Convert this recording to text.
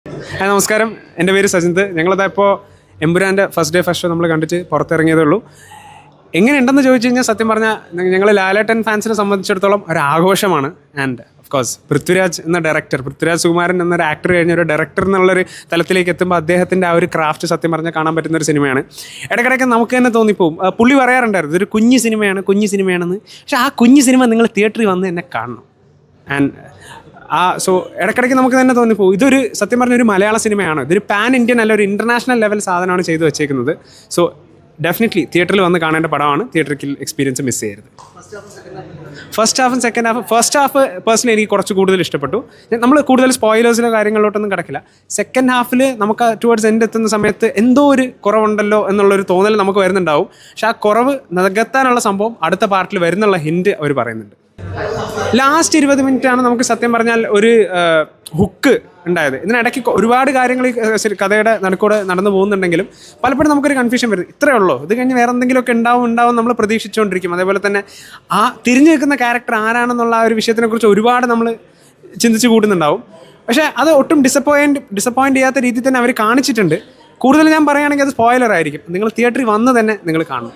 നമസ്കാരം, എൻ്റെ പേര് സജിന്ത്. ഞങ്ങളതാ ഇപ്പോൾ എമ്പുരാൻ്റെ ഫസ്റ്റ് ഡേ ഫസ്റ്റ് ഷോ നമ്മൾ കണ്ടിട്ട് പുറത്തിറങ്ങിയതേ ഉള്ളൂ. എങ്ങനെയുണ്ടെന്ന് ചോദിച്ചു കഴിഞ്ഞാൽ സത്യം പറഞ്ഞാൽ ഞങ്ങൾ ലാലേട്ടൻ ഫാൻസിനെ സംബന്ധിച്ചിടത്തോളം ഒരു ആഘോഷമാണ്. ആൻഡ് ഓഫ് കോഴ്സ് പൃഥ്വിരാജ് എന്ന ഡയറക്ടർ, പൃഥ്വിരാജ് സുകുമാരൻ എന്നൊരു ആക്ടർ കഴിഞ്ഞ ഒരു ഡയറക്ടർ എന്നുള്ളൊരു തലത്തിലേക്ക് എത്തുമ്പോൾ അദ്ദേഹത്തിൻ്റെ ആ ഒരു ക്രാഫ്റ്റ് സത്യം പറഞ്ഞാൽ കാണാൻ പറ്റുന്ന ഒരു സിനിമയാണ്. ഇടയ്ക്കിടയ്ക്ക് നമുക്ക് തന്നെ തോന്നിപ്പോവും. പുള്ളി പറയാറുണ്ടായിരുന്നു ഇതൊരു കുഞ്ഞു സിനിമയാണെന്ന്. പക്ഷേ ആ കുഞ്ഞു സിനിമ നിങ്ങൾ തിയേറ്ററിൽ വന്ന് എന്നെ കാണണം. ആൻഡ് സോ ഇടയ്ക്കിടയ്ക്ക് നമുക്ക് തന്നെ തോന്നിപ്പോവും ഇതൊരു സത്യം പറഞ്ഞ ഒരു മലയാള സിനിമയാണ്, ഇതൊരു പാൻ ഇന്ത്യൻ അല്ല ഒരു ഇൻ്റർനാഷണൽ ലെവൽ സാധനമാണ് ചെയ്തു വെച്ചേക്കുന്നത്. സോ ഡെഫിനറ്റ്ലി തിയേറ്ററിൽ വന്ന് കാണേണ്ട പടമാണ്. തിയേറ്ററിൽ എക്സ്പീരിയൻസ് മിസ് ചെയ്യരുത്. ഫസ്റ്റ് ഹാഫും second half, first half personally എനിക്ക് കുറച്ച് കൂടുതൽ ഇഷ്ടപ്പെട്ടു. നമ്മൾ കൂടുതൽ സ്പോയിലേഴ്സിലോ കാര്യങ്ങളിലോട്ടൊന്നും കിടക്കില്ല. സെക്കൻഡ് ഹാഫിൽ നമുക്ക് ടുവേർഡ്സ് എൻഡ് എത്തുന്ന സമയത്ത് എന്തോ ഒരു കുറവുണ്ടല്ലോ എന്നുള്ളൊരു തോന്നൽ നമുക്ക് വരുന്നുണ്ടാവും. പക്ഷെ ആ കുറവ് നികത്താനുള്ള സംഭവം അടുത്ത പാർട്ടിൽ വരുന്നുള്ള ഹിൻറ്റ് അവർ പറയുന്നുണ്ട്. ലാസ്റ്റ് 20 മിനിറ്റാണ് നമുക്ക് സത്യം പറഞ്ഞാൽ ഒരു ഹുക്ക് ഉണ്ടായത്. ഇതിനിടയ്ക്ക് ഒരുപാട് കാര്യങ്ങൾ കഥയുടെ നടുക്കൂടെ നടന്നു പോകുന്നുണ്ടെങ്കിലും പലപ്പോഴും നമുക്കൊരു കൺഫ്യൂഷൻ വരും. ഇത്രയേ ഉള്ളൂ, ഇത് കഴിഞ്ഞ് വേറെ എന്തെങ്കിലുമൊക്കെ ഉണ്ടാവും നമ്മൾ പ്രതീക്ഷിച്ചുകൊണ്ടിരിക്കും. അതേപോലെ തന്നെ ആ തിരിഞ്ഞു നിൽക്കുന്ന ക്യാരക്ടർ ആരാണെന്നുള്ള ആ ഒരു വിഷയത്തിനെക്കുറിച്ച് ഒരുപാട് നമ്മൾ ചിന്തിച്ച് കൂടുന്നുണ്ടാവും. പക്ഷേ അത് ഒട്ടും ഡിസപ്പോയിൻറ്റ് ചെയ്യാത്ത രീതിയിൽ തന്നെ അവർ കാണിച്ചിട്ടുണ്ട്. കൂടുതൽ ഞാൻ പറയുകയാണെങ്കിൽ അത് സ്പോയിലർ ആയിരിക്കും. നിങ്ങൾ തിയേറ്ററിൽ വന്ന് തന്നെ നിങ്ങൾ കാണണം.